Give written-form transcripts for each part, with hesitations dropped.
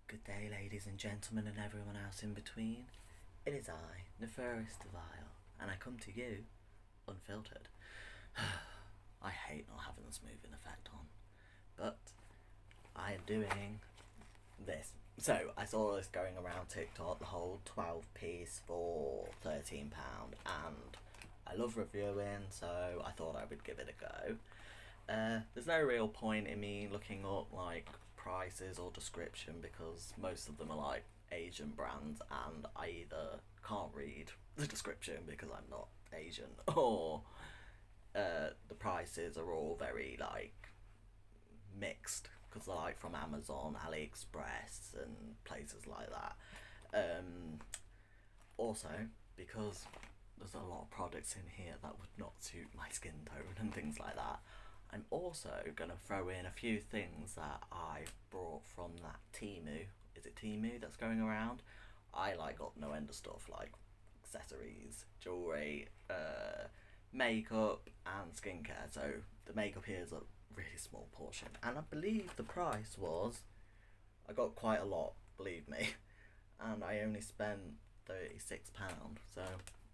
Good day, ladies and gentlemen, and everyone else in between. It is I, Nefarious Devile, and I come to you unfiltered. I hate not having the smoothing effect on, but I am doing this. So, I saw this going around TikTok, the whole 12 piece for £13, and I love reviewing, so I thought I would give it a go. There's no real point in me looking up like prices or description because most of them are like Asian brands, and I either can't read the description because I'm not Asian, or the prices are all very like mixed because they're like from Amazon, AliExpress, and places like that. Also, because there's a lot of products in here that would not suit my skin tone and things like that, I'm also going to throw in a few things that I brought from that Temu. Is it Temu that's going around? I like got no end of stuff like accessories, jewellery, makeup and skincare. So the makeup here is a really small portion. And I believe the price was, I got quite a lot, believe me. And I only spent £36. So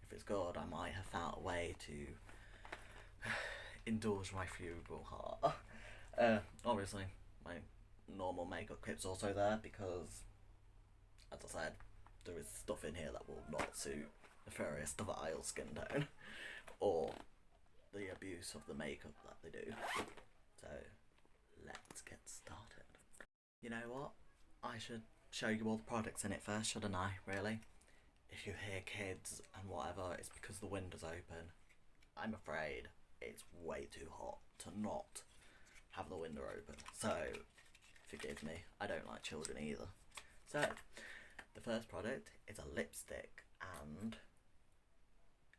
if it's good, I might have found a way to indulge my frugal heart. Obviously, my normal makeup kit's also there because, as I said, there is stuff in here that will not suit the Nefarious Devile skin tone or the abuse of the makeup that they do. So, let's get started. You know what? I should show you all the products in it first, shouldn't I, really? If you hear kids and whatever, it's because the window's open. I'm afraid it's way too hot to not have the window open. So, forgive me, I don't like children either. So, the first product is a lipstick, and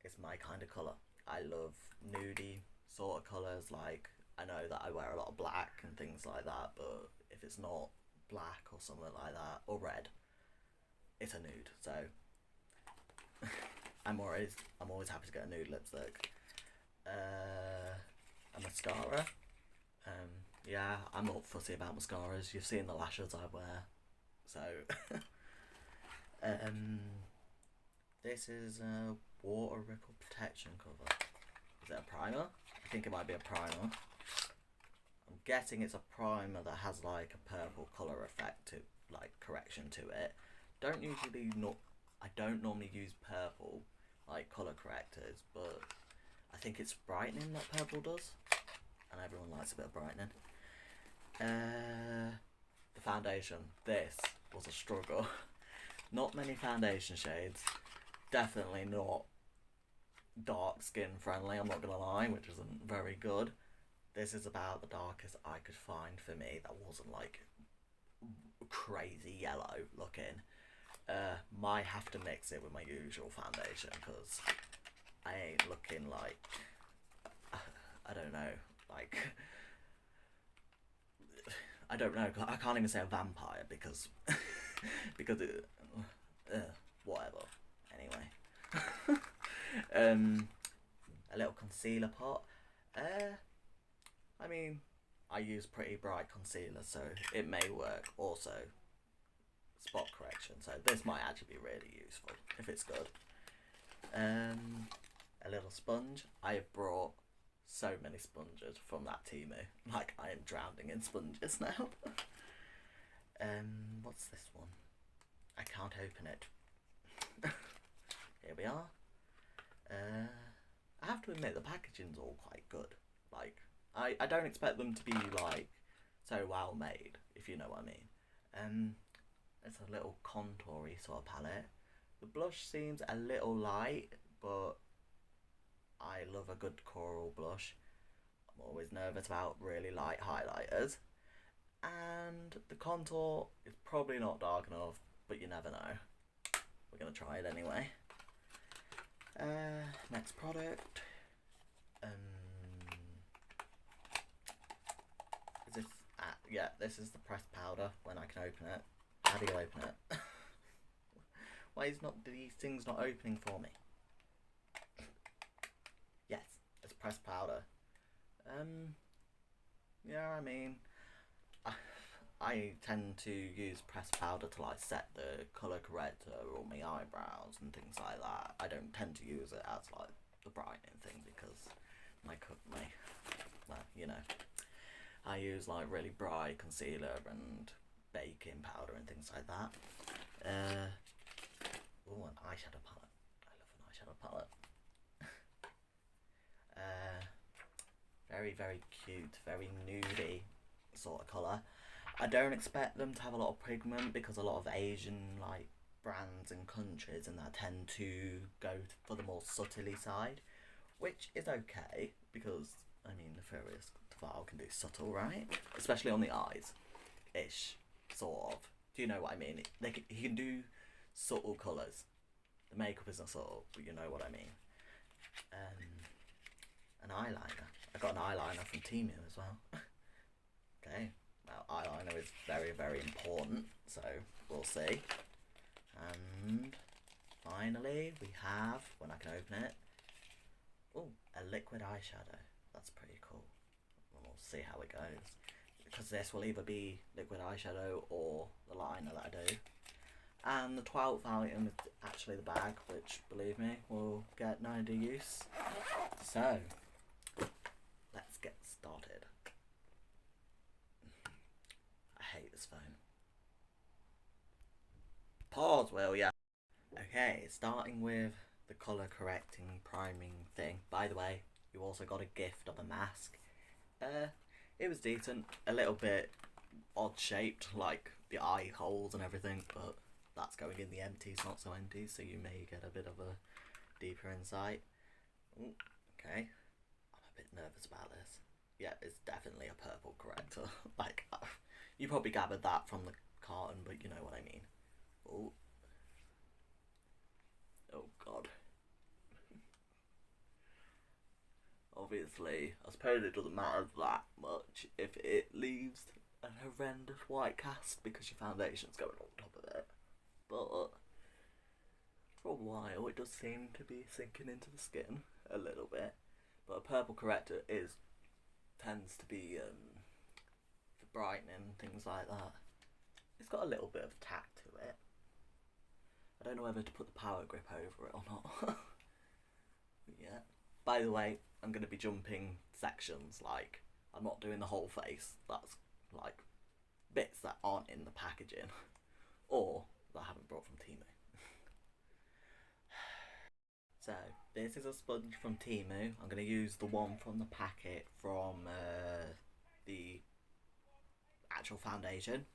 it's my kind of colour. I love nudie sort of colours, like, I know that I wear a lot of black and things like that, but if it's not black or something like that, or red, it's a nude. So, I'm always happy to get a nude lipstick. A mascara. Yeah, I'm not fussy about mascaras. You've seen the lashes I wear. So, this is a water ripple protection cover. Is it a primer? I think it might be a primer. I'm guessing it's a primer that has like a purple colour effect to like correction to it. I don't normally use purple like colour correctors, but I think it's brightening that purple does, and everyone likes a bit of brightening. The foundation. This was a struggle. Not many foundation shades. Definitely not dark skin friendly, I'm not gonna lie, which isn't very good. This is about the darkest I could find for me that wasn't like crazy yellow looking. Might have to mix it with my usual foundation because I ain't looking like, I don't know, like, I don't know, I can't even say a vampire because, because it, whatever, anyway. A little concealer pot. I mean, I use pretty bright concealer, so it may work. Also, spot correction, so this might actually be really useful if it's good. A little sponge. I have brought so many sponges from that Temu. Like, I am drowning in sponges now. What's this one? I can't open it. Here we are. I have to admit the packaging's all quite good. Like, I don't expect them to be like so well made, if you know what I mean. It's a little contoury sort of palette. The blush seems a little light, but I love a good coral blush. I'm always nervous about really light highlighters. And the contour is probably not dark enough, but you never know. We're going to try it anyway. Next product. Is this? Yeah, this is the pressed powder. When I can open it. How do you open it? Why is not these things not opening for me? Yes, it's pressed powder. Yeah, I mean, I tend to use pressed powder to like set the colour corrector on my eyebrows and things like that. I don't tend to use it as like the brightening thing because well, you know, I use like really bright concealer and baking powder and things like that. Oh, an eyeshadow palette. I love an eyeshadow palette. Very, very cute, very nudie sort of colour. I don't expect them to have a lot of pigment because a lot of Asian like brands and countries and that tend to go for the more subtly side, which is okay because I mean the pharaoh can do subtle, right? Especially on the eyes, ish, sort of. Do you know what I mean? He can do subtle colours. The makeup isn't subtle, but you know what I mean. An eyeliner. I got an eyeliner from Temu as well. Okay, well, eyeliner is very, very important, so we'll see. And finally, we have, when I can open it, oh, a liquid eyeshadow. That's pretty cool. We'll see how it goes. Because this will either be liquid eyeshadow or the liner that I do. And the 12th item is actually the bag, which, believe me, will get 90 use. So, let's get started. I hate this phone. Pause, will ya? Okay, starting with the colour correcting priming thing. By the way, you also got a gift of a mask. It was decent. A little bit odd shaped, like the eye holes and everything, but that's going in the empties, not so empty, so you may get a bit of a deeper insight. Ooh, okay, I'm a bit nervous about this. Yeah, it's definitely a purple corrector. Like, you probably gathered that from the carton, but you know what I mean. Oh, oh god. Obviously, I suppose it doesn't matter that much if it leaves an horrendous white cast because your foundation's going on top of it. But for a while, it does seem to be sinking into the skin a little bit. But a purple corrector tends to be for brightening, things like that. It's got a little bit of tact to it. I don't know whether to put the power grip over it or not. Yeah. By the way, I'm going to be jumping sections, like, I'm not doing the whole face. That's, like, bits that aren't in the packaging. Or that I haven't brought from Temu. So, this is a sponge from Temu. I'm going to use the one from the packet from the actual foundation.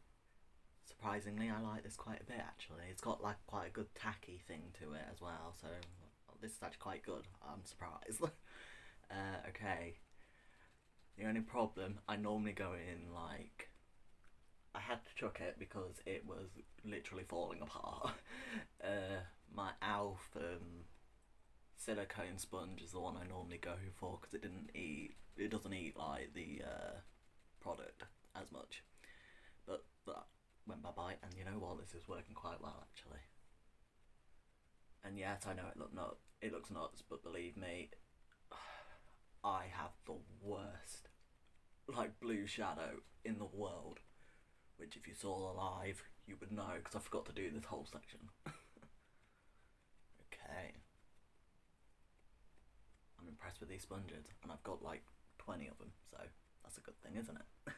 Surprisingly, I like this quite a bit actually. It's got like quite a good tacky thing to it as well, so this is actually quite good. I'm surprised. Okay. The only problem, I normally go in like, I had to chuck it because it was literally falling apart. My Alf silicone sponge is the one I normally go for because it doesn't eat like the product as much. But that went bye bye, and you know what? This is working quite well actually. And yes, I know it looks nuts, but believe me, I have the worst like blue shadow in the world. Which if you saw the live, you would know because I forgot to do this whole section. Okay. I'm impressed with these sponges, and I've got like 20 of them, so that's a good thing, isn't it?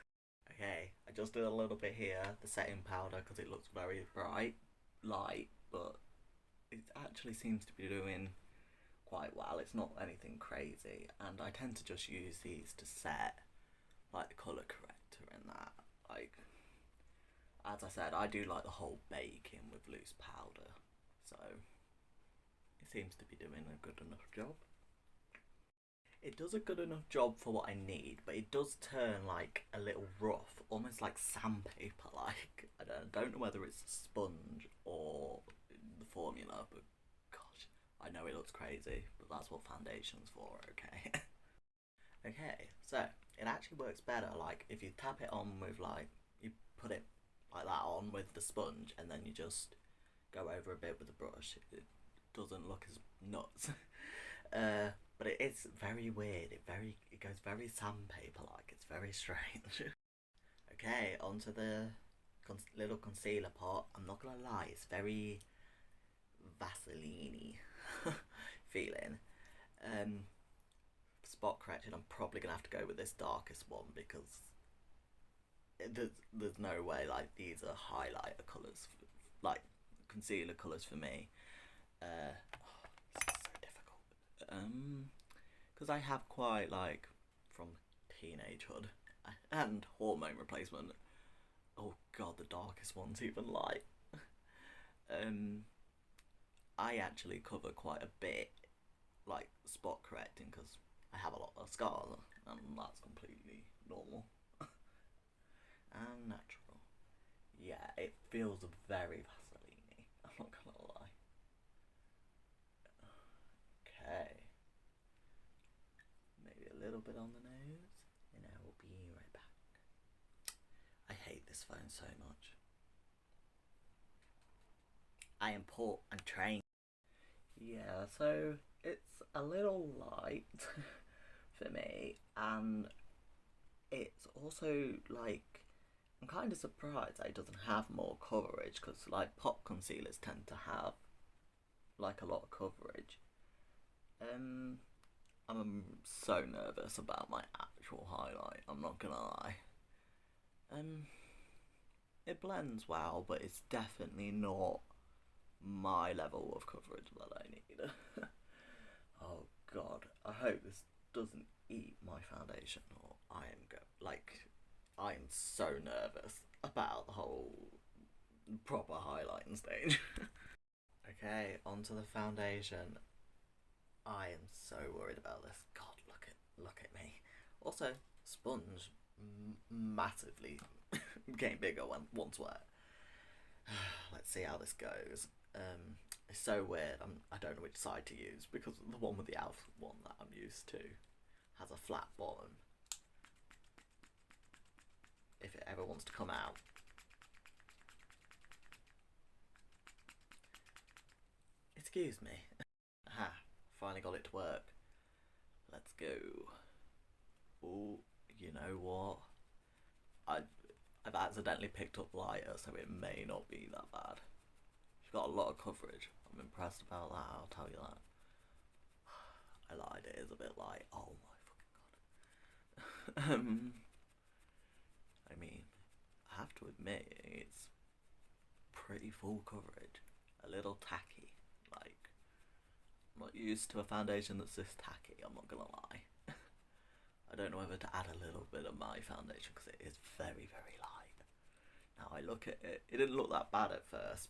Okay, I just did a little bit here, the setting powder, because it looks very bright, light, but it actually seems to be doing quite well. It's not anything crazy, and I tend to just use these to set like the colour corrector and that. Like, as I said, I do like the whole baking with loose powder, so it seems to be doing a good enough job. It does a good enough job for what I need, but it does turn like a little rough, almost like sandpaper like. I don't know whether it's a sponge or the formula, but gosh, I know it looks crazy, but that's what foundation's for, okay? Okay, so it actually works better like if you tap it on with like, you put it like that on with the sponge and then you just go over a bit with the brush. It doesn't look as nuts. But it is very weird. It goes very sandpaper like. It's very strange. Okay, onto the little concealer pot. I'm not gonna lie, it's very Vaseline feeling. Um, Spot correction, I'm probably gonna have to go with this darkest one because there's no way like these are highlighter colours, like concealer colours for me. This is so difficult. Because I have quite like from teenagehood and hormone replacement. Oh god, the darkest one's even light. Um, I actually cover quite a bit, like spot correcting, because I have a lot of scars, and that's completely normal and natural. Yeah, it feels very Vaseline-y, I'm not gonna lie. Okay, maybe a little bit on the nose, and I will be right back. I hate this phone so much. I am poor and trained. Yeah, so it's a little light for me, and it's also like I'm kind of surprised that it doesn't have more coverage because like pop concealers tend to have like a lot of coverage. Um, I'm so nervous about my actual highlight. I'm not gonna lie. Um, it blends well, but it's definitely not my level of coverage that I need. Oh god, I hope this doesn't eat my foundation or I am I am so nervous about the whole proper highlighting stage. Okay, onto the foundation. I am so worried about this. God, look at me. Also, sponge massively getting bigger once wet. Let's see how this goes. It's so weird. I don't know which side to use because the one with the alpha one that I'm used to has a flat bottom. If it ever wants to come out. Excuse me. Aha, finally got it to work. Let's go. Oh, you know what? I've accidentally picked up lighter, so it may not be that bad. She's got a lot of coverage. I'm impressed about that, I'll tell you that. I lied, it is a bit light. Oh my fucking god. I mean, I have to admit, it's pretty full coverage. A little tacky. Like, I'm not used to a foundation that's this tacky, I'm not gonna lie. I don't know whether to add a little bit of my foundation because it is very, very light. Now I look at it, it didn't look that bad at first,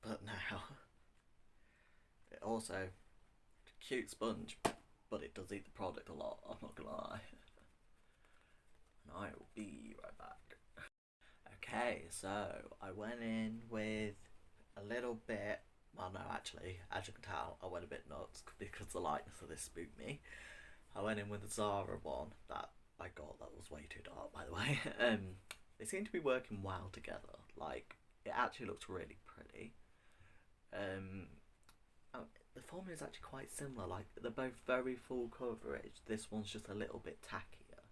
but now it also cute sponge, but it does eat the product a lot, I'm not gonna lie. And I will be right back. Okay, so I went in with a little bit, well no actually, as you can tell I went a bit nuts because the lightness of this spooked me. I went in with the Zara one that I got that was way too dark by the way. They seem to be working well together, like it actually looks really pretty. Um, the formula is actually quite similar, like they're both very full coverage. This one's just a little bit tackier.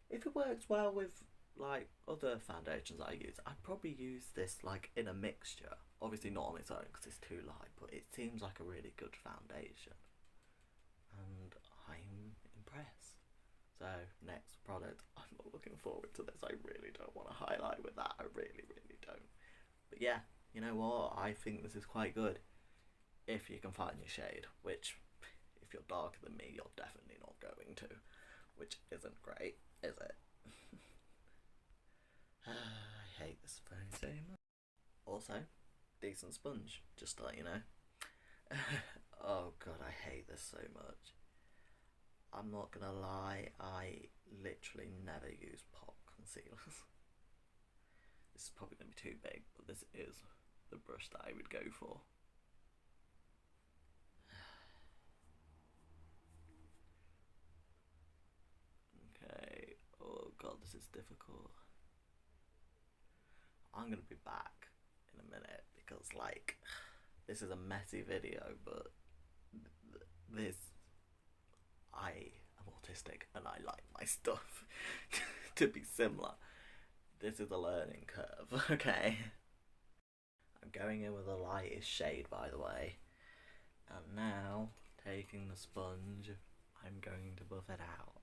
If it works well with like other foundations I use, I'd probably use this like in a mixture. Obviously not on its own because it's too light, but it seems like a really good foundation. And I'm impressed. So next product, I'm not looking forward to this. I really don't want to highlight with that. I really, really don't. But yeah, you know what? I think this is quite good. If you can find your shade, which if you're darker than me, you're definitely not going to. Which isn't great, is it? I hate this phone so much. Also, decent sponge, just to let you know. Oh god, I hate this so much. I'm not gonna lie, I literally never use pop concealers. This is probably gonna be too big, but this is the brush that I would go for. Okay, oh god, this is difficult. I'm gonna be back in a minute because like this is a messy video, but this I am autistic and I like my stuff to be similar. This is a learning curve, okay? I'm going in with the lightest shade, by the way. And now, taking the sponge, I'm going to buff it out.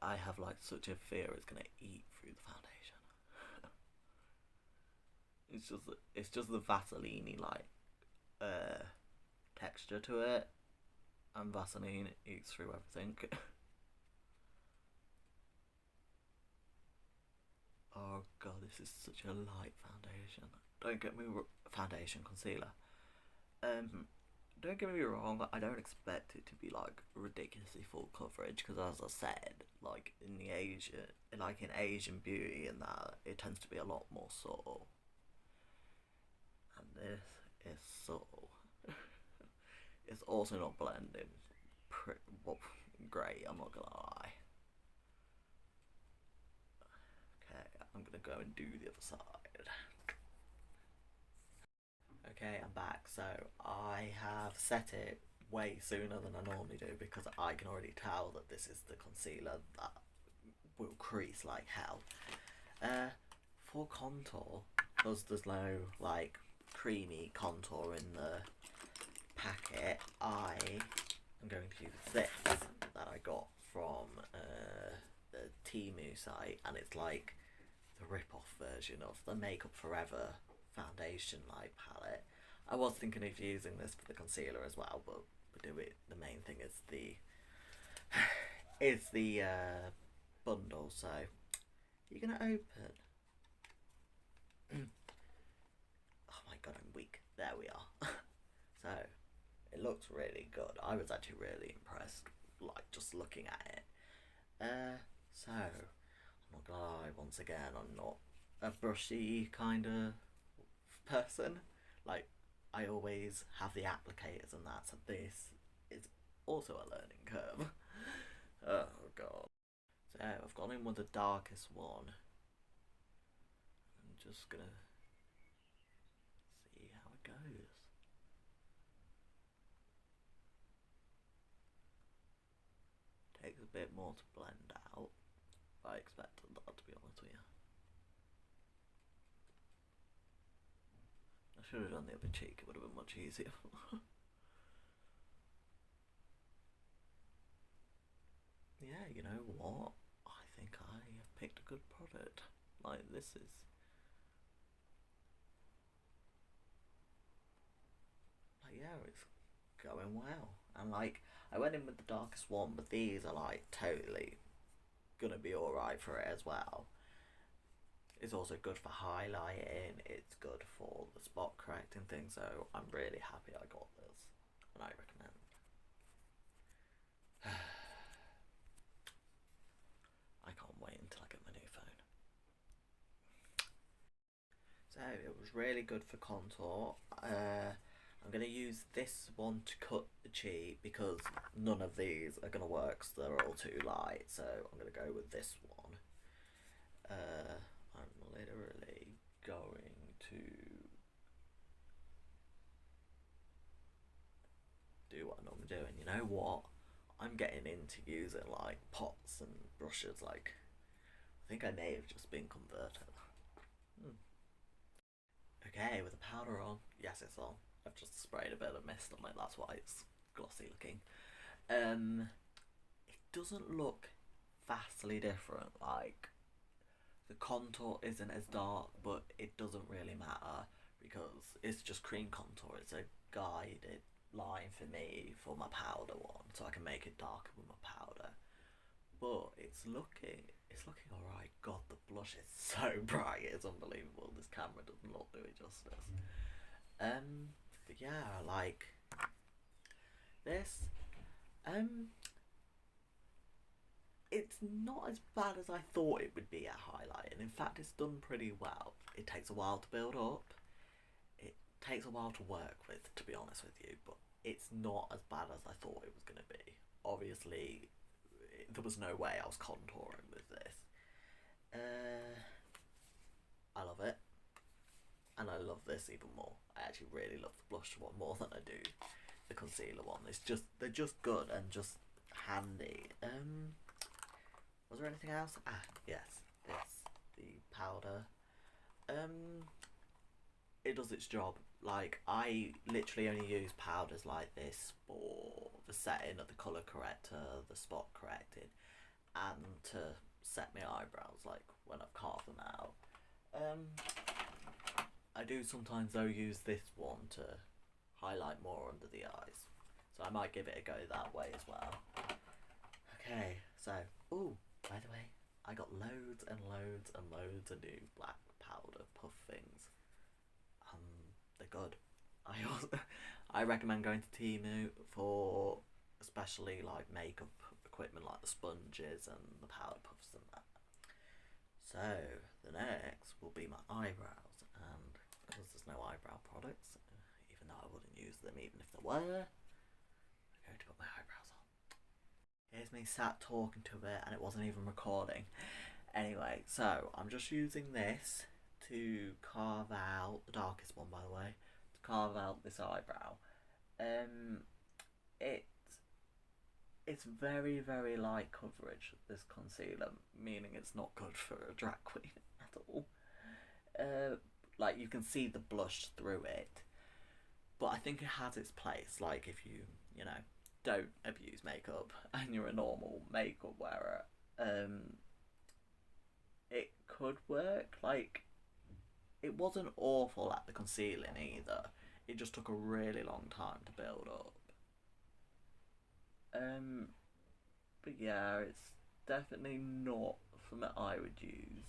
I have like such a fear it's gonna eat through the foundation. it's just the Vaseline like texture to it, and Vaseline eats through everything. Oh god, this is such a light foundation. Don't get me foundation concealer. Don't get me wrong, I don't expect it to be like ridiculously full coverage because, as I said, like in Asian beauty and that, it tends to be a lot more subtle. And this is subtle. It's also not blending great, I'm not gonna lie. Okay, I'm gonna go and do the other side. Okay, I'm back. So I have set it way sooner than I normally do because I can already tell that this is the concealer that will crease like hell. For contour, because there's no like creamy contour in the packet, I am going to use this that I got from the Temu site, and it's like the rip-off version of the Makeup Forever foundation light palette. I was thinking of using this for the concealer as well, but the main thing is the bundle. So you're gonna open. Oh my god, I'm weak. There we are. So it looks really good. I was actually really impressed, like just looking at it. So I'm not gonna lie, once again, I'm not a brushy kind of person. Like, I always have the applicators and that, so this is also a learning curve. Oh god. So I've gone in with the darkest one. I'm just gonna see how it goes. Takes a bit more to blend out, but I expected that, to be honest with you. I should have done the other cheek, it would have been much easier. Yeah, you know what? I think I have picked a good product. Like, this is... Like, yeah, it's going well. And, like, I went in with the darkest one, but these are, like, totally gonna be alright for it as well. It's also good for highlighting, it's good for the spot correcting thing, so I'm really happy I got this, and I recommend. I can't wait until I get my new phone. So it was really good for contour. I'm going to use this one to cut the cheek because none of these are going to work, so they're all too light, so I'm going to go with this one. I'm literally going to do what I normally do, and you know what? I'm getting into using like pots and brushes. Like, I think I may have just been converted. Okay, with the powder on. Yes, it's on. I've just sprayed a bit of mist on it. That's why it's glossy looking. It doesn't look vastly different. Like, the contour isn't as dark, but it doesn't really matter because it's just cream contour. It's a guided line for me for my powder one, so I can make it darker with my powder. But it's looking alright. God, the blush is so bright, it's unbelievable. This camera does not do it justice. But yeah, like this. It's not as bad as I thought it would be at highlighting. In fact, it's done pretty well. It takes a while to build up. It takes a while to work with, to be honest with you, but it's not as bad as I thought it was going to be. Obviously, there was no way I was contouring with this. I love it. And I love this even more. I actually really love the blush one more than I do the concealer one. They're just good, and just handy. Was there anything else? Ah, yes, this, the powder. It does its job. Like, I literally only use powders like this for the setting of the colour corrector, the spot correcting, and to set my eyebrows, like when I've carved them out. I do sometimes though use this one to highlight more under the eyes, so I might give it a go that way as well. Okay, so, ooh, by the way, I got loads and loads and loads of new black powder puff things. They're good. I also, I recommend going to Temu for especially like makeup equipment like the sponges and the powder puffs and that. So the next will be my eyebrows, and because there's no eyebrow products, even though I wouldn't use them even if there were, I'm going to put my eyebrows on. Here's me sat talking to it and it wasn't even recording. Anyway, so I'm just using this to carve out the darkest one, by the way, to carve out this eyebrow. It it's very very light coverage, this concealer, meaning it's not good for a drag queen at all. Like, you can see the blush through it, but I think it has its place. Like, if you know, don't abuse makeup and you're a normal makeup wearer, it could work. Like, it wasn't awful at the concealing either. It just took a really long time to build up. But yeah, it's definitely not something I would use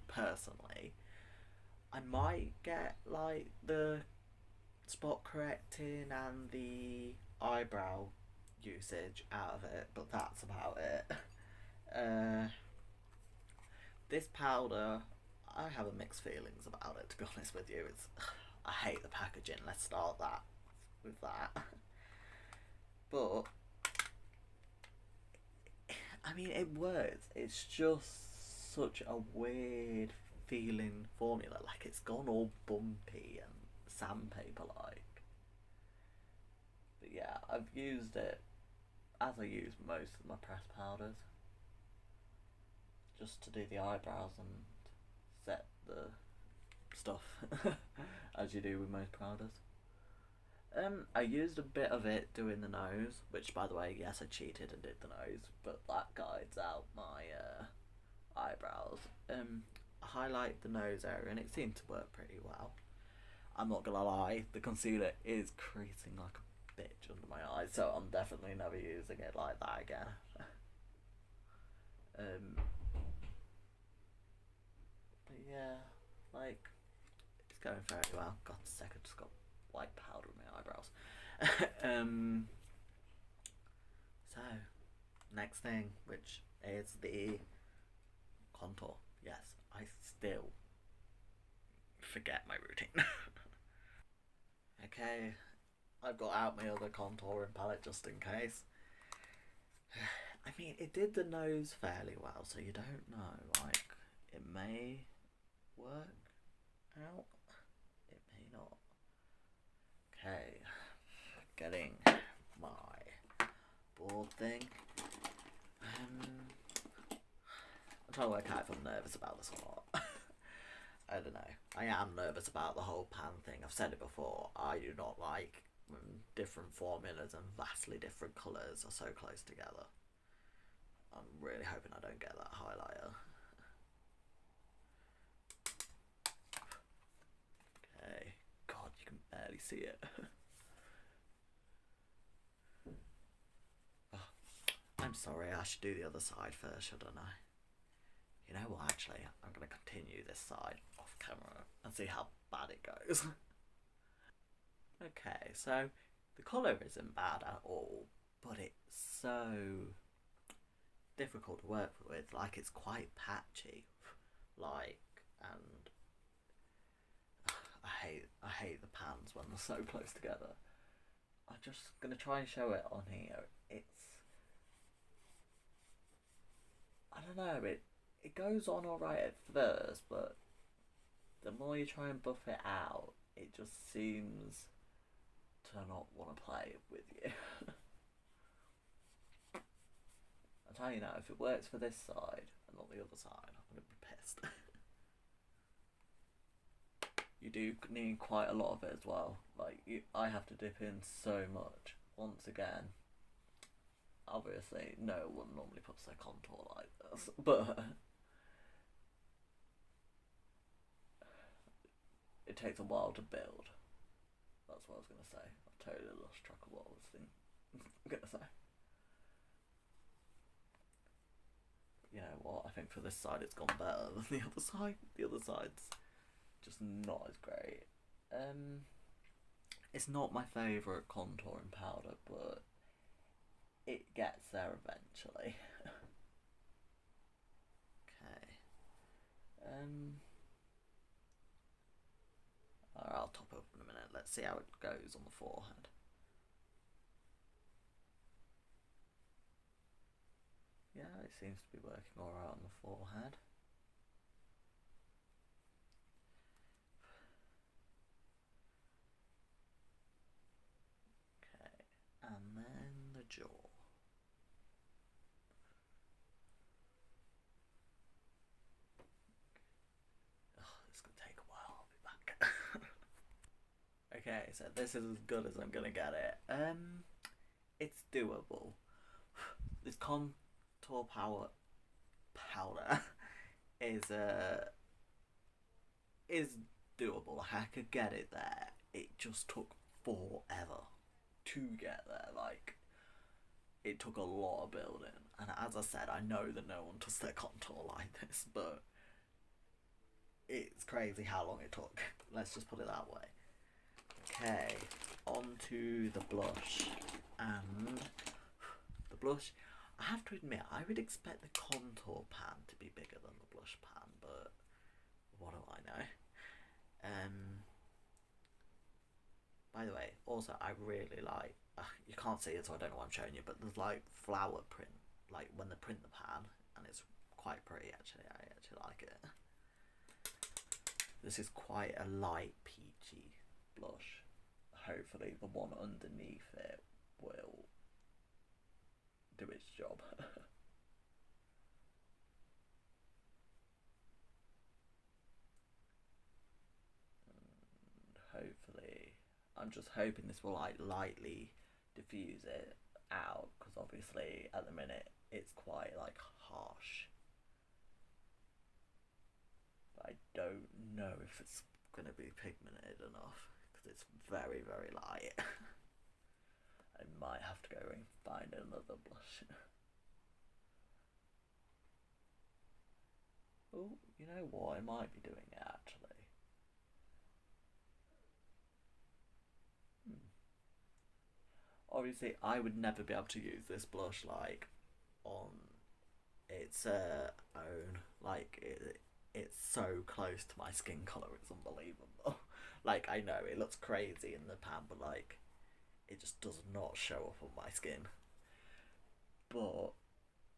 personally. I might get like the spot correcting and the eyebrow usage out of it, but that's about it. This powder, I have a mixed feelings about it, to be honest with you. I hate the packaging. Let's start that with that. But I mean, it works. It's just such a weird feeling formula. Like, it's gone all bumpy and sandpaper like. But yeah, I've used it as I use most of my pressed powders, just to do the eyebrows and set the stuff as you do with most powders. I used a bit of it doing the nose, which, by the way, yes, I cheated and did the nose, but that guides out my eyebrows. I highlight the nose area and it seemed to work pretty well. I'm not gonna lie, the concealer is creasing like a bitch under my eyes, so I'm definitely never using it like that again. But yeah, like, it's going fairly well. God, a second, just got white powder in my eyebrows. So, next thing, which is the contour. Yes, I still forget my routine. Okay, I've got out my other contouring palette just in case. I mean, it did the nose fairly well, so you don't know. Like, it may work out, it may not. Okay, getting my board thing. I'm trying to work out if I'm nervous about this or not. I don't know. I am nervous about the whole pan thing. I've said it before. I do not like when different formulas and vastly different colours are so close together. I'm really hoping I don't get that highlighter. Okay. God, you can barely see it. Oh, I'm sorry, I should do the other side first, shouldn't I? You know what, actually, I'm going to continue this side off camera and see how bad it goes. Okay, so the colour isn't bad at all, but it's so difficult to work with. Like, it's quite patchy. Like, and I hate the pans when they're so close together. I'm just going to try and show it on here. I don't know, it goes on alright at first, but the more you try and buff it out, it just seems to not want to play with you. tell you now, if it works for this side and not the other side, I'm gonna be pissed. You do need quite a lot of it as well. Like, I have to dip in so much. Once again, obviously, no one normally puts their contour like this, but it takes a while to build. That's what I was going to say. I've totally lost track of what I was going to say. You know what, I think for this side it's gone better than the other side. The other side's just not as great. It's not my favourite contouring powder, but it gets there eventually. Okay. I'll top it up in a minute. Let's see how it goes on the forehead. Yeah, it seems to be working alright on the forehead. Okay, and then the jaw. It's gonna take a while, I'll be back. Okay, so this is as good as I'm gonna get it. It's doable. This contour powder is doable. Like, I could get it there. It just took forever to get there. Like, it took a lot of building. And as I said, I know that no one does their contour like this, but it's crazy how long it took. Let's just put it that way. Okay, on to the blush. And the blush, I have to admit, I would expect the contour pan to be bigger than the blush pan, but what do I know? By the way, also I really like, you can't see it so I don't know what I'm showing you, but there's like flower print, like when they print the pan, and it's quite pretty actually. I actually like it. This is quite a light peachy blush. Hopefully the one underneath it will do its job. And hopefully, I'm just hoping this will like lightly diffuse it out, because obviously at the minute it's quite like harsh. But I don't know if it's going to be pigmented enough, because it's very, very light. I might have to go and find another blush. Oh, you know what? I might be doing it actually. Obviously, I would never be able to use this blush like on its own. Like it's so close to my skin color. It's unbelievable. Like, I know it looks crazy in the pan, but like it just does not show up on my skin. But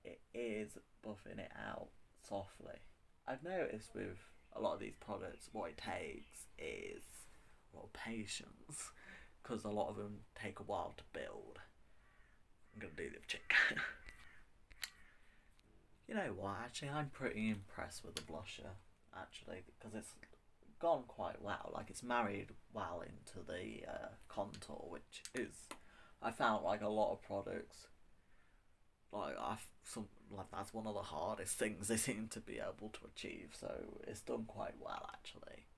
it is buffing it out softly. I've noticed with a lot of these products, what it takes is a lot of patience, because a lot of them take a while to build. I'm gonna do the chick. You know what? Actually, I'm pretty impressed with the blusher. Actually, because it's gone quite well. Like, it's married well into the contour, which is, I found like a lot of products. Like, that's one of the hardest things they seem to be able to achieve. So it's done quite well actually.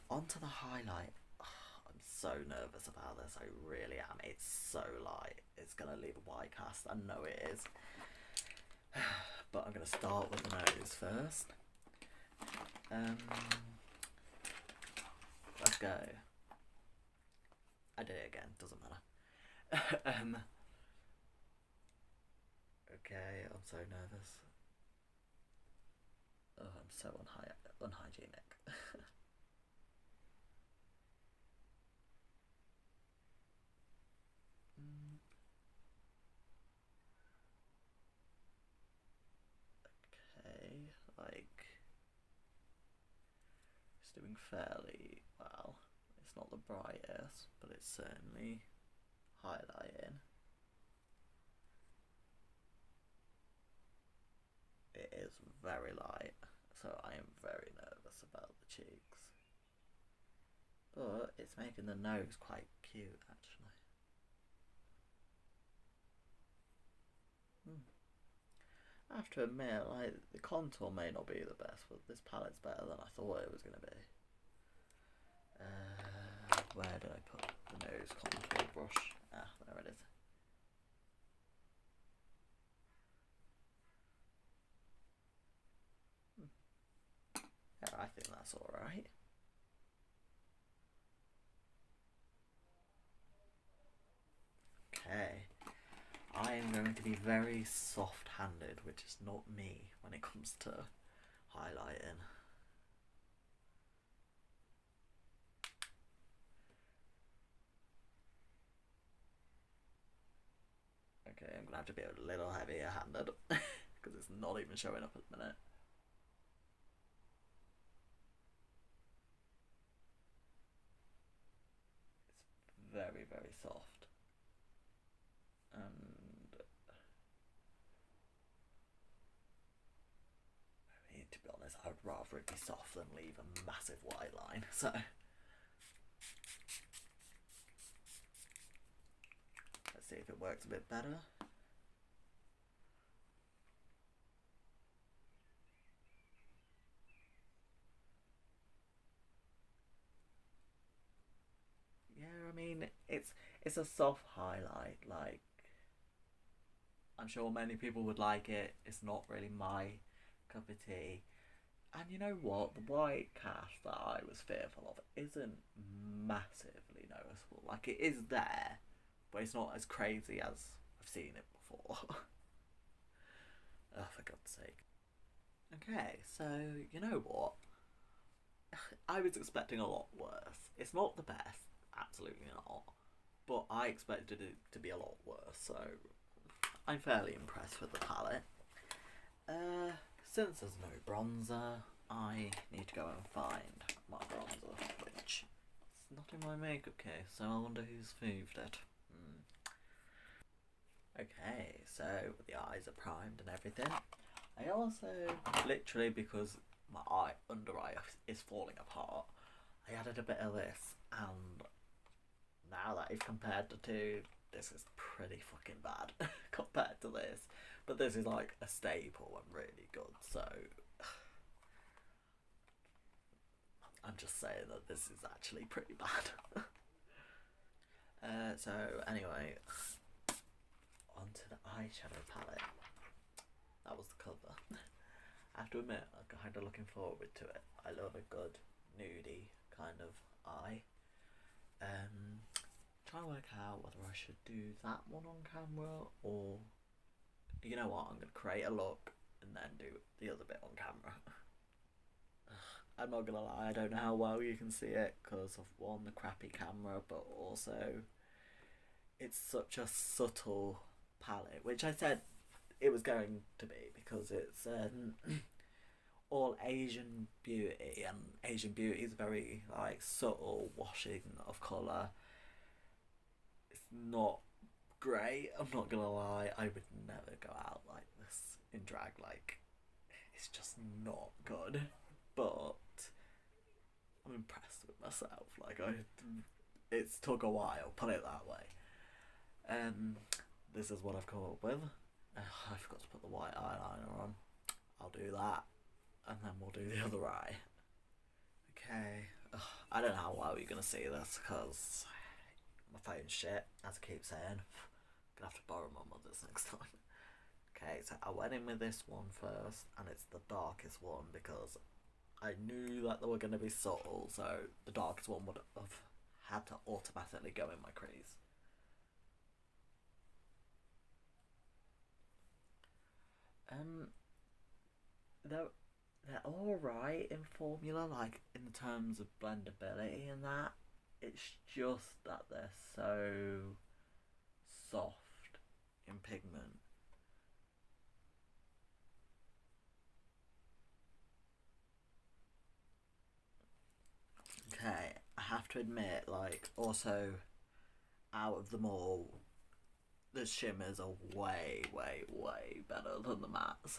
Onto the highlight. I'm so nervous about this. I really am. It's so light. It's gonna leave a white cast. I know it is. But I'm gonna start with the nose first. Let's go. I did it again. Doesn't matter. Okay, I'm so nervous. Oh, I'm so unhygienic. Okay, like, it's doing fairly well. It's not the brightest, but it's certainly highlighting. it is very light, so I am very nervous about the cheeks. But it's making the nose quite cute, actually. I have to admit, like, the contour may not be the best, but this palette's better than I thought it was going to be. Where did I put the nose contour brush? Ah, there it is. Yeah, I think that's alright. Okay. I am going to be very soft-handed, which is not me when it comes to highlighting. Okay, I'm gonna have to be a little heavier handed because it's not even showing up at the minute. It's very, very soft. And I mean, to be honest, I'd rather it be soft than leave a massive white line. So let's see if it works a bit better. Yeah, I mean, it's a soft highlight. Like, I'm sure many people would like it. It's not really my cup of tea. And you know what? The white cast that I was fearful of isn't massively noticeable. Like, it is there, but it's not as crazy as I've seen it before. Oh, for God's sake. Okay, so you know what? I was expecting a lot worse. It's not the best, absolutely not, but I expected it to be a lot worse, so I'm fairly impressed with the palette. Since there's no bronzer, I need to go and find my bronzer, which is not in my makeup case, so I wonder who's moved it. Okay, so the eyes are primed and everything. I also, literally because my under eye is falling apart, I added a bit of this, and now that I've compared the two, this is pretty fucking bad compared to this. But this is like a staple and really good, so I'm just saying that this is actually pretty bad. So anyway, onto the eyeshadow palette. That was the cover. I have to admit, I'm kind of looking forward to it. I love a good nudie kind of eye. Trying to work out whether I should do that one on camera or, you know what, I'm going to create a look and then do the other bit on camera. I'm not going to lie, I don't know how well you can see it because of one, the crappy camera, but also it's such a subtle palette, which I said it was going to be because it's all Asian beauty, and Asian beauty is very like subtle washing of colour. It's not great, I'm not gonna lie. I would never go out like this in drag, like it's just not good. But I'm impressed with myself. Like it's took a while, put it that way. This is what I've come up with. I forgot to put the white eyeliner on. I'll do that, and then we'll do the other eye. Okay. Ugh, I don't know how well you're gonna see this because my phone's shit, as I keep saying. I'm gonna have to borrow my mother's next time. Okay, so I went in with this one first, and it's the darkest one because I knew that they were gonna be subtle, so the darkest one would have had to automatically go in my crease. They're they're all right in formula, like in terms of blendability and that. It's just that they're so soft in pigment. Okay, I have to admit, like, also out of them all, the shimmers are way, way, way better than the mattes.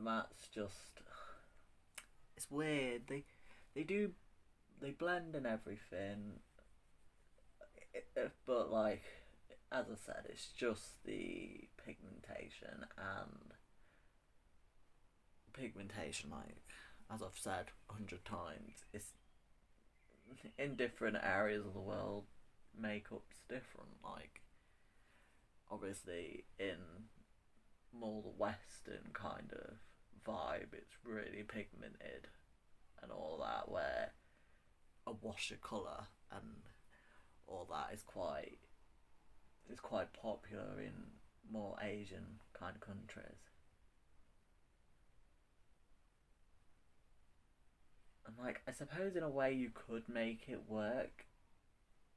the mattes just, it's weird. They do, they blend and everything, but like as I said, it's just the pigmentation. Like as I've said 100 times, it's in different areas of the world. Makeup's different. Like obviously in more the Western kind of vibe, it's really pigmented and all that. Where a wash of colour and all that is quite popular in more Asian kind of countries. And like I suppose in a way you could make it work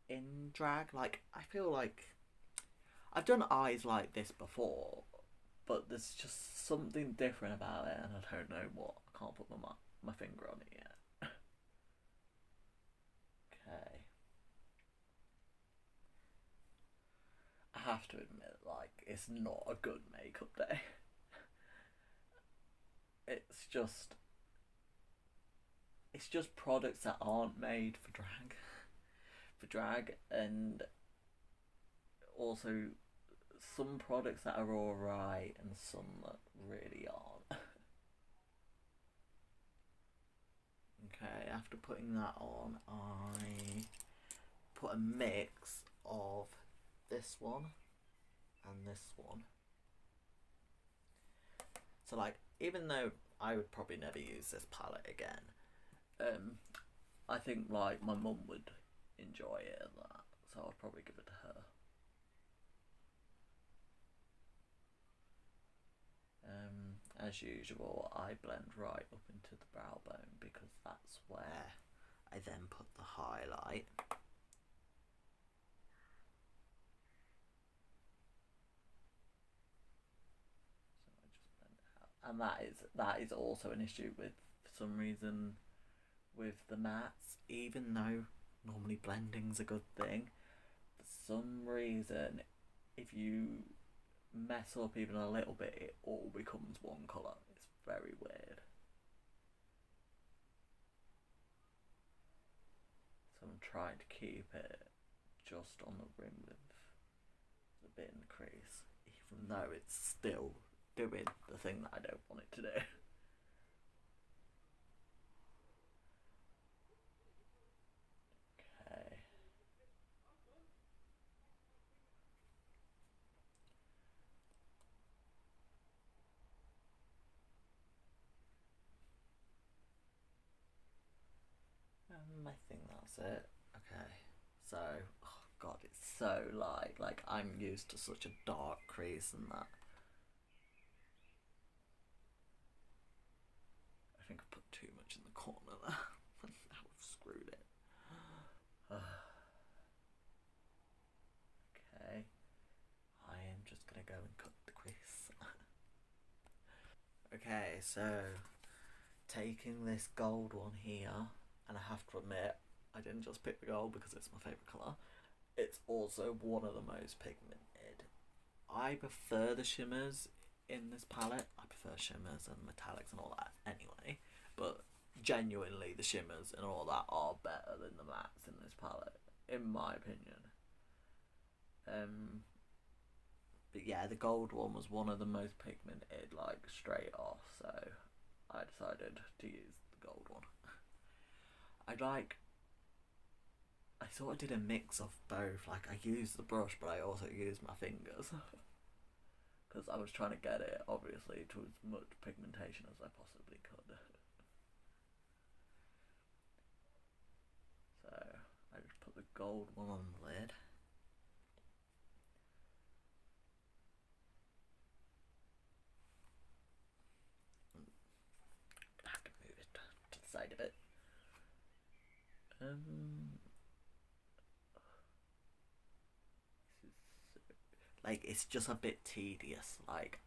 in drag. Like I feel like I've done eyes like this before, but there's just something different about it, and I don't know what. I can't put my finger on it yet. Okay, I have to admit, like it's not a good makeup day. It's just it's just products that aren't made for drag, and also some products that are alright and some that really aren't. Okay, after putting that on, I put a mix of this one and this one. So like, even though I would probably never use this palette again, I think like my mum would enjoy it and that, so I'll probably give it to her. As usual, I blend right up into the brow bone because that's where I then put the highlight. So I just blend it out, and that is also an issue with, for some reason, with the mattes. Even though normally blending's a good thing, for some reason, if you mess up even a little bit, it all becomes one colour. It's very weird. So I'm trying to keep it just on the rim with the bit in the crease, even though it's still doing the thing that I don't want it to do. Okay. I think that's it. Okay. So, oh god, it's so light. Like, I'm used to such a dark crease and that. I think I put too much in the corner there. Now I've screwed it. Okay. I am just gonna go and cut the crease. Okay, so taking this gold one here, and I have to admit, I didn't just pick the gold because it's my favourite colour. It's also one of the most pigmented. I prefer the shimmers in this palette. I prefer shimmers and metallics and all that anyway. But genuinely, the shimmers and all that are better than the mattes in this palette, in my opinion. But yeah, the gold one was one of the most pigmented, like straight off. So I decided to use the gold one. I sort of did a mix of both. Like I used the brush, but I also used my fingers because I was trying to get it obviously to as much pigmentation as I possibly could. So I just put the gold one on the lid. I have to move it to the side of it. Like it's just a bit tedious. Like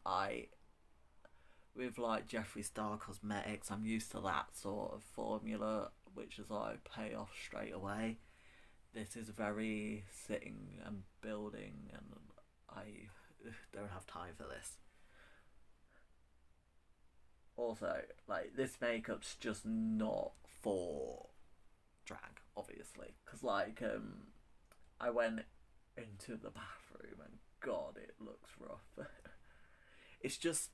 with like Jeffree Star Cosmetics, I'm used to that sort of formula, which is like pay off straight away. This is very sitting and building, and I don't have time for this. Also, like, this makeup's just not for drag, obviously, because like I went into the bathroom and God, it looks rough. It's just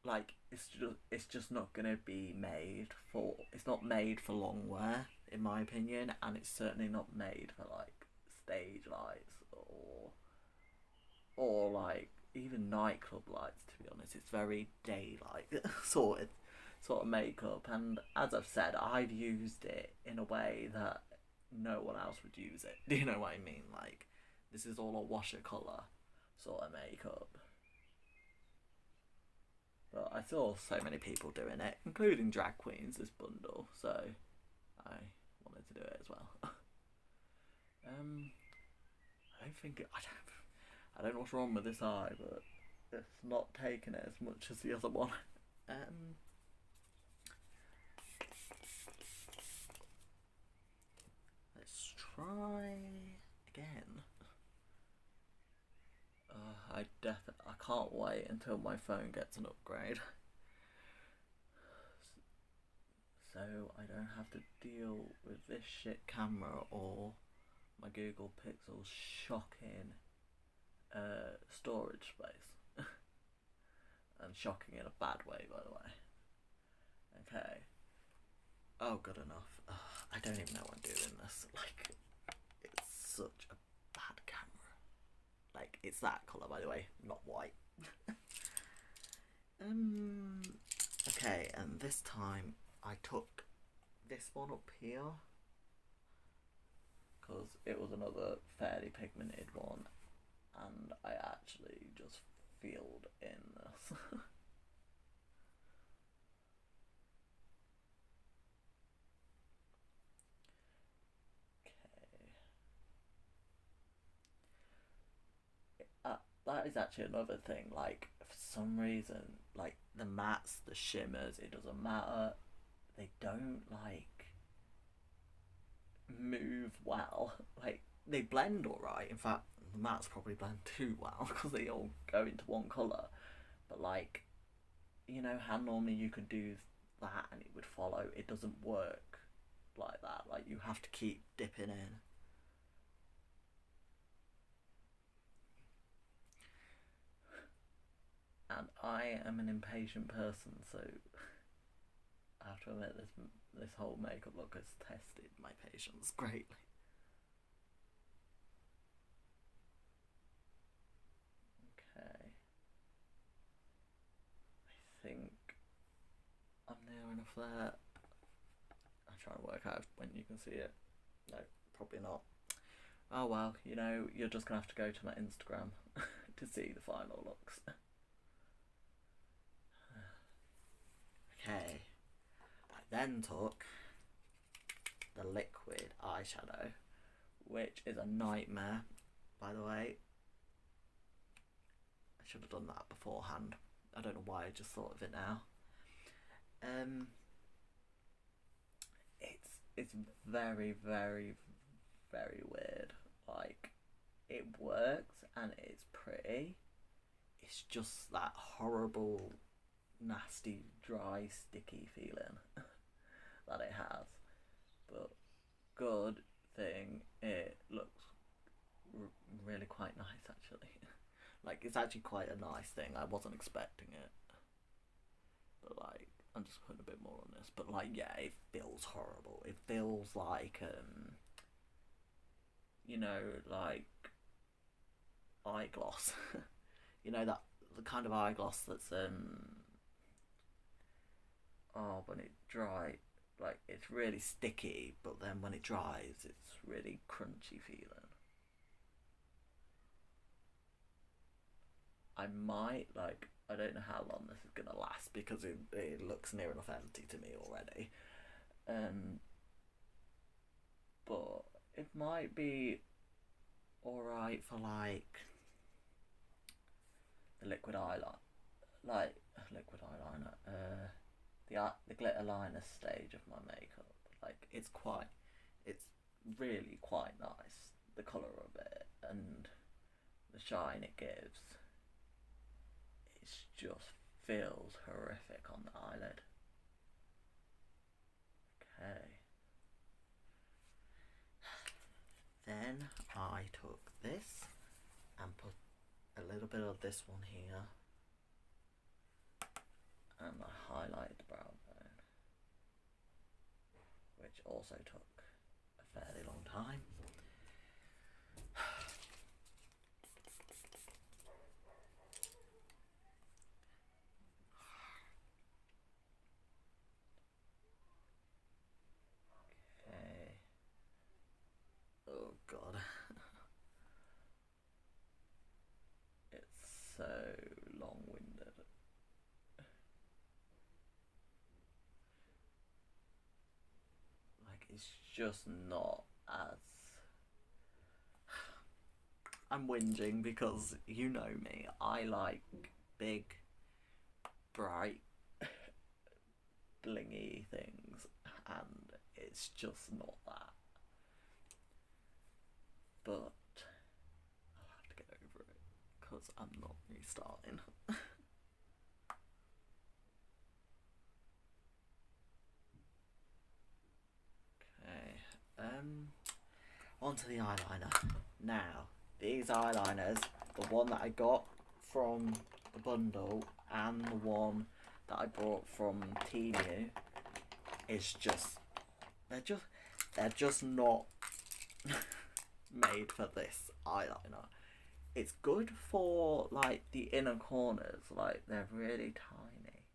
like it's just not gonna be made for. It's not made for long wear, in my opinion, and it's certainly not made for like stage lights or like even nightclub lights. To be honest, it's very daylight sort of makeup, and as I've said, I've used it in a way that no one else would use it. Do you know what I mean? Like, this is all a watercolor sort of makeup. But I saw so many people doing it, including drag queens, this bundle, so I wanted to do it as well. um, I don't think I don't know what's wrong with this eye, but it's not taking it as much as the other one. Um, let's try again. I can't wait until my phone gets an upgrade, so I don't have to deal with this shit camera or my Google Pixel's shocking storage space. And shocking in a bad way, by the way. Okay. Oh, good enough. I don't even know why I'm doing this. Like, it's such a bad camera. Like, it's that colour, by the way, not white. Okay, and this time I took this one up here because it was another fairly pigmented one, and I actually just filled in this. That is actually another thing. Like, for some reason, like the mattes, the shimmers, it doesn't matter. They don't like move well. Like, they blend all right. In fact, the mattes probably blend too well because they all go into one color. But like, you know how normally you could do that and it would follow. It doesn't work like that. Like, you have to keep dipping in. And I am an impatient person, so I have to admit this whole makeup look has tested my patience greatly. Okay, I think I'm near enough there. I'm trying to work out when you can see it. No, probably not. Oh well, you know, you're just gonna have to go to my Instagram to see the final looks. Okay, I then took the liquid eyeshadow, which is a nightmare, by the way. I should have done that beforehand. I don't know why I just thought of it now. It's very, very, very weird. Like, it works and it's pretty. It's just that horrible, nasty, dry, sticky feeling that it has. But good thing it looks really quite nice, actually. Like, it's actually quite a nice thing. I wasn't expecting it. But like, I'm just putting a bit more on this. But like, yeah, it feels horrible. It feels like you know, like eye gloss. You know, that the kind of eye gloss that's oh, when it dry, like, it's really sticky, but then when it dries, it's really crunchy feeling. I might, like, I don't know how long this is gonna last because it looks near enough empty to me already. Um, but it might be alright for like the like liquid eyeliner, the glitter liner stage of my makeup. Like, it's really quite nice. The color of it and the shine it gives. It's just feels horrific on the eyelid. Okay. Then I took this and put a little bit of this one here, and I highlighted the brow bone, which also took a fairly long time. Okay. Oh god. It's so long-winded. Like, it's just not as... I'm whinging because you know me. I like big, bright, blingy things, and it's just not that. But I'll have to get over it because I'm not restarting. Okay, onto the eyeliner. Now, these eyeliners, the one that I got from the bundle and the one that I bought from Temu, is just, they're just not made for this eyeliner. It's good for like the inner corners, like they're really tiny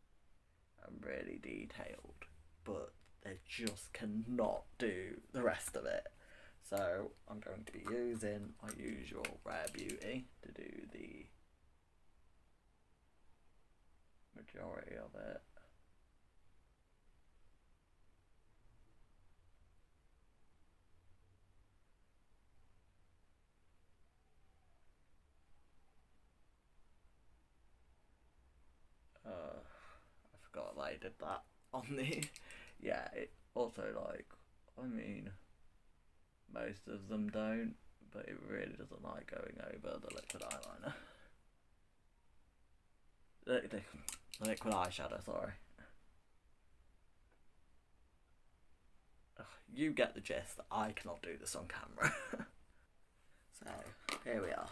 and really detailed, but they just cannot do the rest of it. So I'm going to be using my usual Rare Beauty to do the majority of it. I forgot that I did that on the... Yeah, it also, like, I mean, most of them don't, but it really doesn't like going over the liquid eyeliner. The liquid eyeshadow, sorry. Ugh, you get the gist. I cannot do this on camera. So, here we are.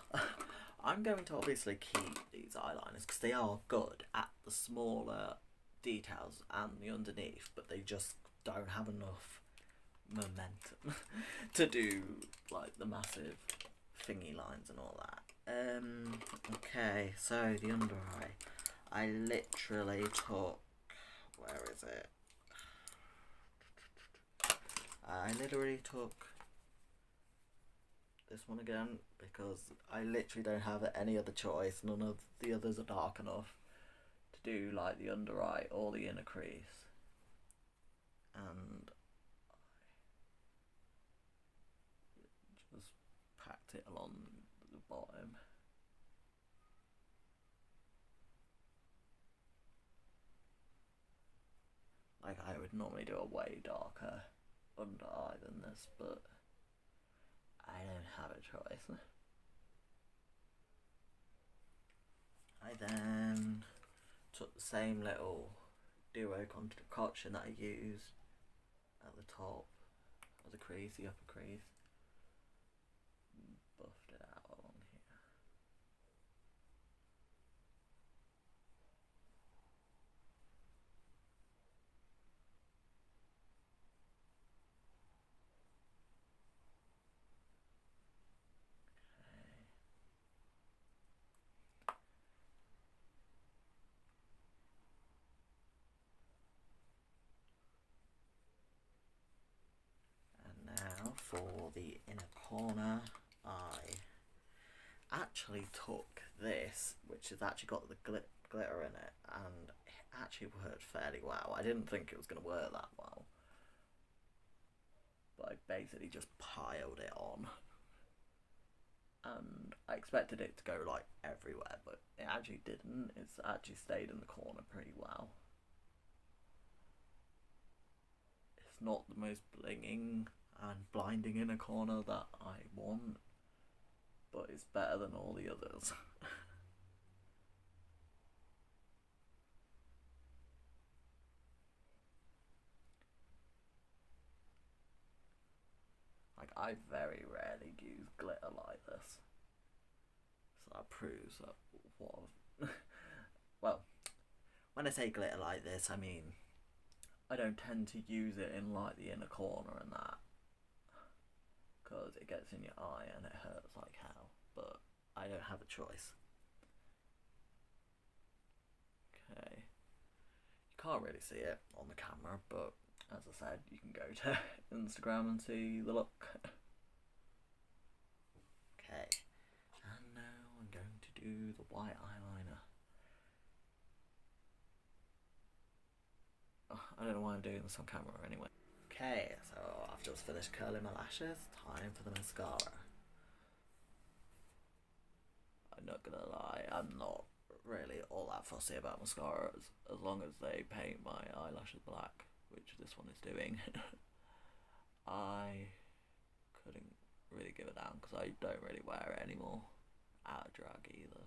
I'm going to obviously keep these eyeliners because they are good at the smaller details and the underneath, but they just don't have enough momentum to do like the massive thingy lines and all that. Okay, so the under eye. I literally took, where is it? I literally took this one again because I literally don't have any other choice. None of the others are dark enough to do like the under eye or the inner crease. And I just packed it along the bottom. Like, I would normally do a way darker under eye than this, but I don't have a choice. I then took the same little duo concoction that I used at the top of the crease, the upper crease, and buffed it out along here. For the inner corner, I actually took this, which has actually got the glitter in it, and it actually worked fairly well. I didn't think it was going to work that well, but I basically just piled it on, and I expected it to go like everywhere, but it actually didn't. It's actually stayed in the corner pretty well. It's not the most blinging and blinding in a corner that I want, but it's better than all the others. I very rarely use glitter like this. So that proves that what well, when I say glitter like this, I mean I don't tend to use it in like the inner corner and that, because it gets in your eye and it hurts like hell, but I don't have a choice. Okay, you can't really see it on the camera, but as I said, you can go to Instagram and see the look. Okay, and now I'm going to do the white eyeliner. Oh, I don't know why I'm doing this on camera anyway. Okay, so I've just finished curling my lashes, time for the mascara. I'm not gonna lie, I'm not really all that fussy about mascaras, as long as they paint my eyelashes black, which this one is doing. I couldn't really give it down because I don't really wear it anymore out of drag either.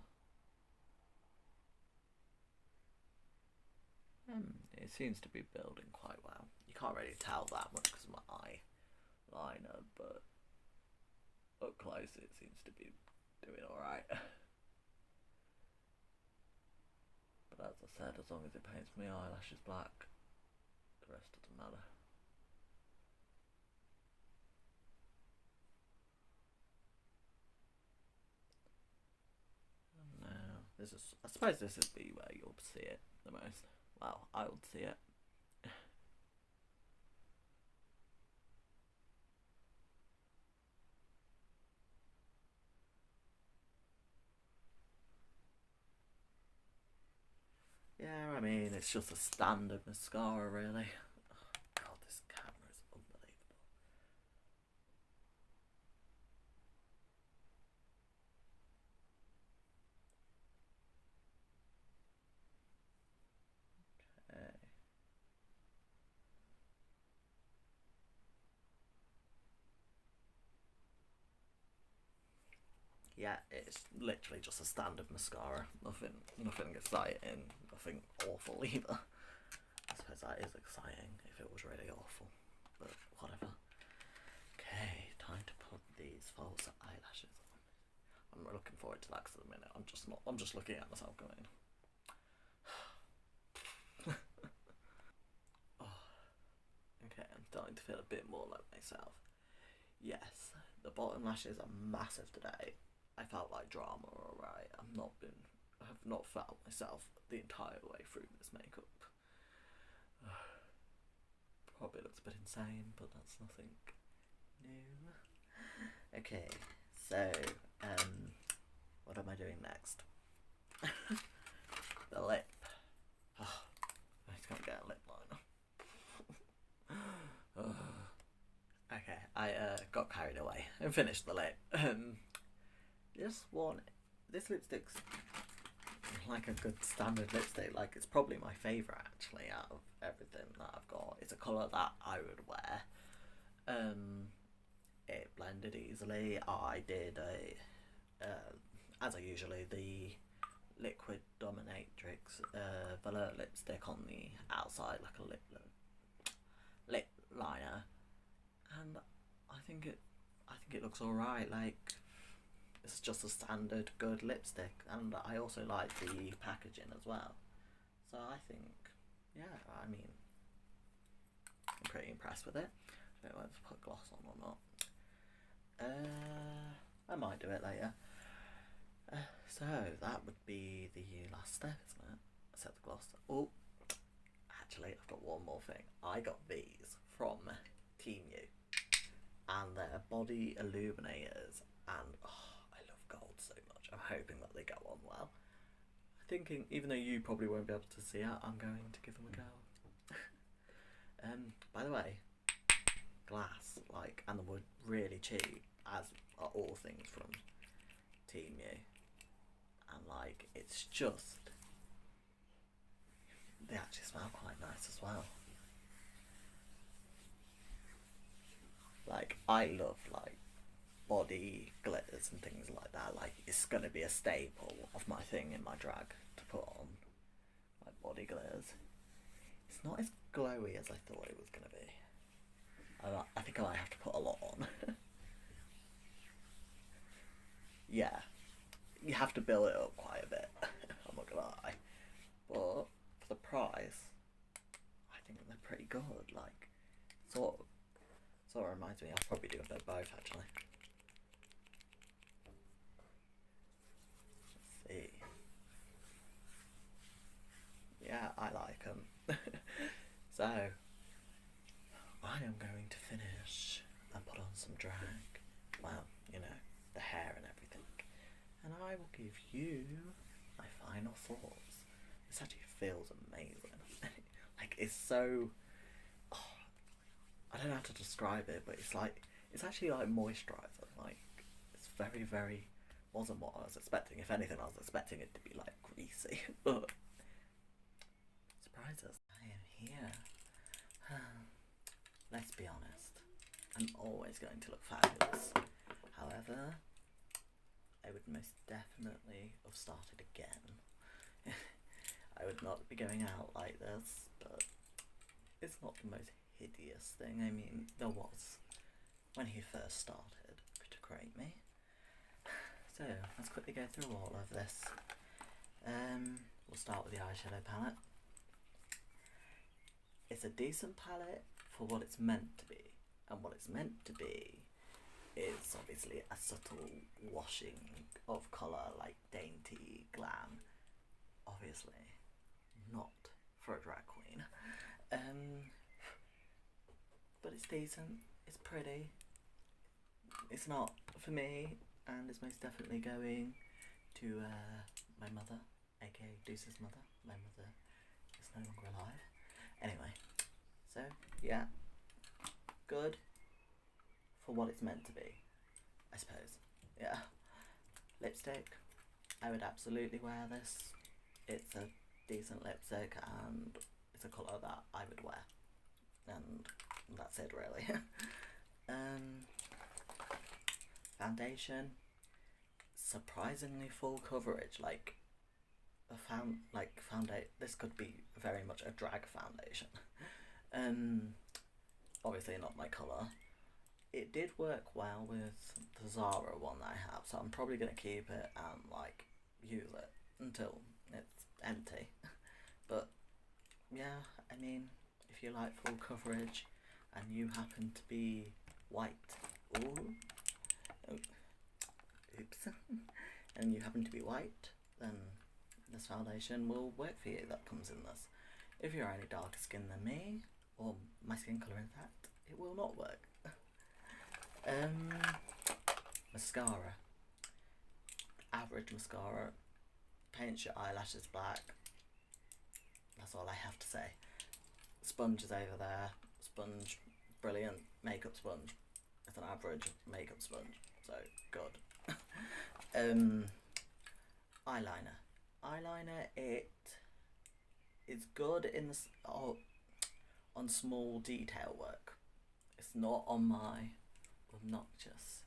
It seems to be building quite well. You can't really tell that much because of my eyeliner, but up close it seems to be doing alright. But as I said, as long as it paints my eyelashes black, the rest doesn't matter. And now, I suppose this would be where you'll see it the most. Well, I would see it. Yeah, I mean, it's just a standard mascara, really. Oh, God, this camera is unbelievable. Okay. Yeah, it's literally just a standard mascara. Nothing exciting, nothing awful either. I suppose that is exciting if it was really awful, but whatever. Okay, time to put these false eyelashes on. I'm looking forward to that because at the minute I'm just looking at myself going. Oh, okay, I'm starting to feel a bit more like myself. Yes, the bottom lashes are massive today. I felt like drama, alright. I have not felt myself the entire way through this makeup. Probably looks a bit insane, but that's nothing new. Okay, so, what am I doing next? The lip. Oh, I just can't get a lip liner. Okay, I got carried away and finished the lip. This lipstick's like a good standard lipstick. Like, it's probably my favourite actually out of everything that I've got. It's a colour that I would wear. It blended easily. I did as I usually, the liquid dominatrix velour lipstick on the outside, like a lip liner, and I think it looks alright. Like, it's just a standard good lipstick, and I also like the packaging as well. So I think, yeah, I mean, I'm pretty impressed with it. I don't know whether to put gloss on or not. I might do it later. So that would be the last step, isn't it? Set the gloss. Oh, actually, I've got one more thing. I got these from Team U, and they're body illuminators, and I love gold so much. I'm hoping that they go on well. I'm thinking, even though you probably won't be able to see it, I'm going to give them a go. By the way, glass, like, and the wood, really cheap, as are all things from Team U. And like, it's just, they actually smell quite nice as well. Like, I love like body glitters and things like that. Like, it's gonna be a staple of my thing in my drag to put on, like, body glitters. It's not as glowy as I thought it was gonna be. I think I might have to put a lot on. yeah, you have to build it up quite a bit. I'm not gonna lie, but for the price, I think they're pretty good. Like, sort of, sort of reminds me. I'll probably do a bit of both actually. Let's see. Yeah, I like them. So, I am going to finish and put on some drag. Well, you know, the hair and everything. And I will give you my final thoughts. This actually feels amazing. Like, it's so... Oh, I don't know how to describe it, but it's like... It's actually like moisturiser. Like, it's very, very... Wasn't what I was expecting. If anything, I was expecting it to be like greasy. But surprises. I am here. Let's be honest. I'm always going to look fabulous. However, I would most definitely have started again. I would not be going out like this, but it's not the most hideous thing. I mean, there was when he first started to create me. So, let's quickly go through all of this. We'll start with the eyeshadow palette. It's a decent palette for what it's meant to be. And what it's meant to be is obviously a subtle washing of colour, like dainty, glam. Obviously, not for a drag queen. But it's decent, it's pretty. It's not for me, and it's most definitely going to my mother, aka Deuce's mother. My mother is no longer alive. Anyway, so yeah, good for what it's meant to be, I suppose. Yeah. Lipstick, I would absolutely wear this. It's a decent lipstick and it's a colour that I would wear. And that's it really. Foundation, surprisingly full coverage. Like this could be very much a drag foundation. Obviously not my colour. It did work well with the Zara one that I have, so I'm probably going to keep it and like use it until it's empty. But yeah, I mean, if you like full coverage and you happen to be white, oops, and you happen to be white, then this foundation will work for you that comes in this. If you're any darker skin than me, or my skin colour in fact, it will not work. Mascara. Average mascara. Paints your eyelashes black. That's all I have to say. Sponge is over there. Sponge, brilliant makeup sponge. It's an average makeup sponge, so good. Eyeliner. Eyeliner, it is good in the on small detail work. It's not on my obnoxious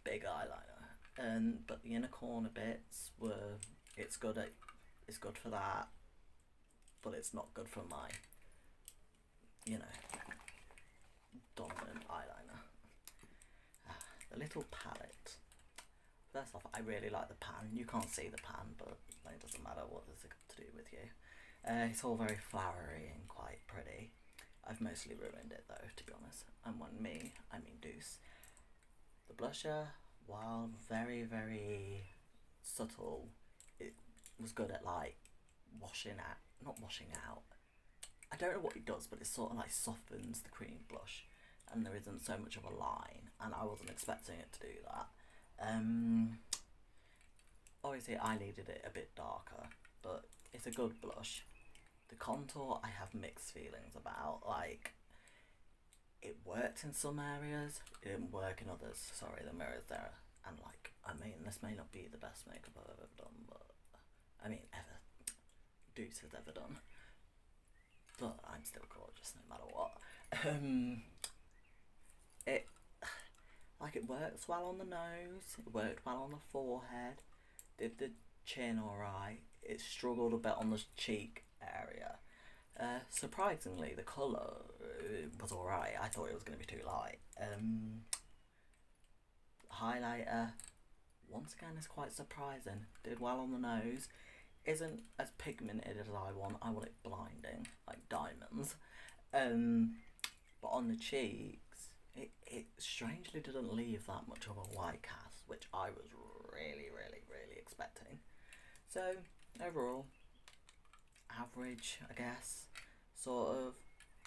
big eyeliner. But the inner corner bits it's good for that, but it's not good for my, you know, dominant eyeliner. The little palette. First off, I really like the pan. You can't see the pan, but it doesn't matter what does it got to do with you. It's all very flowery and quite pretty. I've mostly ruined it though, to be honest. And when I mean Deuce. The blusher, while very, very subtle, it was good at like not washing out. I don't know what it does, but it sort of like softens the cream blush and there isn't so much of a line, and I wasn't expecting it to do that. Obviously I needed it a bit darker, but it's a good blush. The contour I have mixed feelings about. Like, it worked in some areas, it didn't work in others. Sorry, the mirror's there. And like, I mean, this may not be the best makeup I've ever done, but I mean, Deuce has ever done. But I'm still gorgeous no matter what. It works well on the nose, it worked well on the forehead, did the chin alright, it struggled a bit on the cheek area. Surprisingly, the colour was alright. I thought it was going to be too light. Highlighter, once again is quite surprising. Did well on the nose. Isn't as pigmented as I want. I want it blinding, like diamonds. But on the cheeks, it strangely didn't leave that much of a white cast, which I was really expecting. So overall, average, I guess, sort of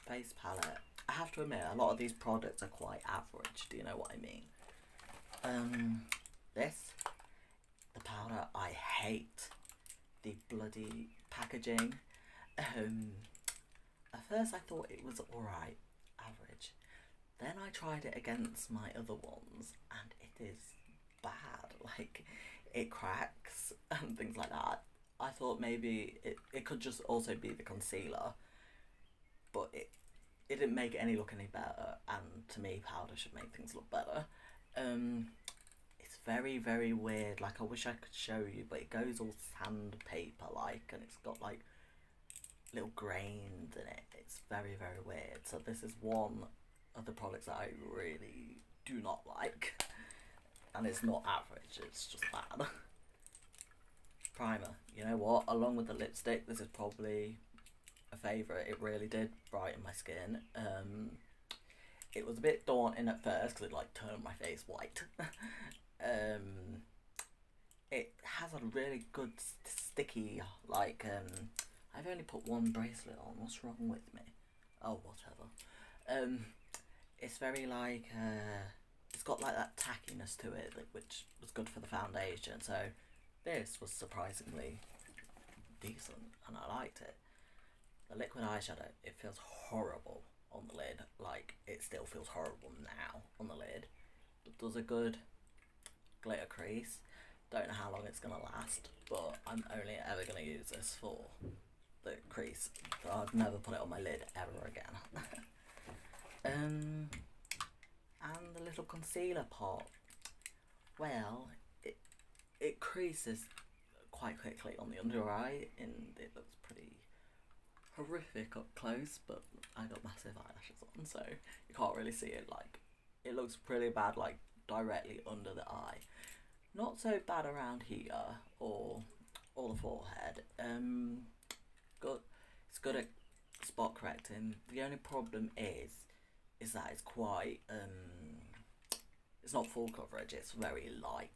face palette. I have to admit, a lot of these products are quite average. Do you know what I mean? The powder, I hate the bloody packaging. At first I thought it was alright, average. Then I tried it against my other ones and it is bad. Like, it cracks and things like that. I thought maybe it could just also be the concealer, but it didn't make it look any better, and to me powder should make things look better. It's very weird. Like, I wish I could show you, but it goes all sandpaper like, and it's got like little grains in it. It's very weird. So this is one of the products that I really do not like, and it's not average, it's just bad. Primer, you know what, along with the lipstick, this is probably a favourite. It really did brighten my skin. It was a bit daunting at first because it like turned my face white. It has a really good sticky, like, I've only put one bracelet on, what's wrong with me? Oh, whatever. It's very like, it's got like that tackiness to it, which was good for the foundation, so this was surprisingly decent and I liked it. The liquid eyeshadow, it feels horrible on the lid, like it still feels horrible now on the lid. It does a good glitter crease. Don't know how long it's gonna last, but I'm only ever gonna use this for the crease. So I'd never put it on my lid ever again. And the little concealer part, well, it creases quite quickly on the under eye and it looks pretty horrific up close, but I got massive eyelashes on, so you can't really see it. Like, it looks pretty bad like directly under the eye. Not so bad around here or the forehead. Good. It's good at spot correcting. The only problem is that it's quite it's not full coverage. It's very light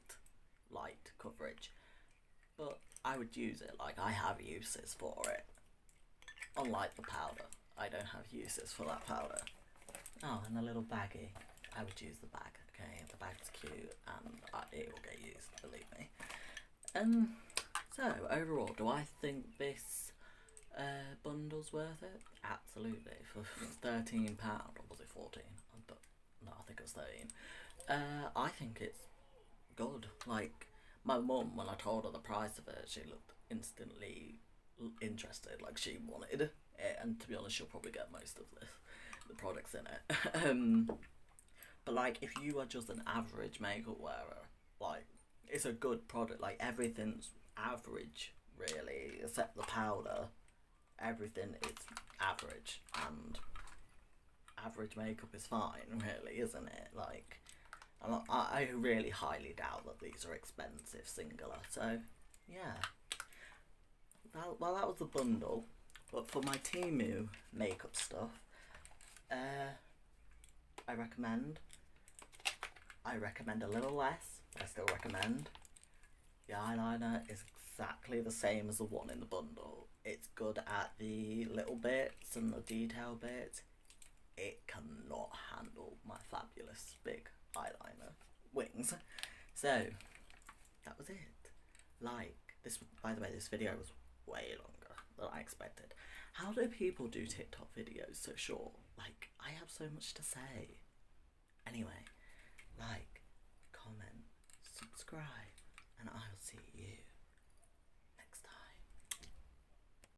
coverage. But I would use it. Like, I have uses for it. Unlike the powder, I don't have uses for that powder. Oh, and a little baggie. I would use the bag. Okay, the bag's cute and it will get used, believe me. So overall, do I think this bundle's worth it? Absolutely. For £13, or was it 14? No, I think it was 13. I think it's good. Like, my mum, when I told her the price of it, she looked instantly interested. Like, she wanted it, and to be honest, she'll probably get most of the products in it. But like, if you are just an average makeup wearer, like, it's a good product. Like, everything's average, really, except the powder. Everything is average, and average makeup is fine, really, isn't it? Like, I really highly doubt that these are expensive singular, so yeah. Well, that was the bundle, but for my Temu makeup stuff, I recommend a little less, but I still recommend. The eyeliner is exactly the same as the one in the bundle. It's good at the little bits and the detail bits. It cannot handle my fabulous big eyeliner wings. So that was it. Like, this, by the way, this video was way longer than I expected. How do people do TikTok videos so short? Like, I have so much to say. Anyway, like, comment, subscribe, and I'll see you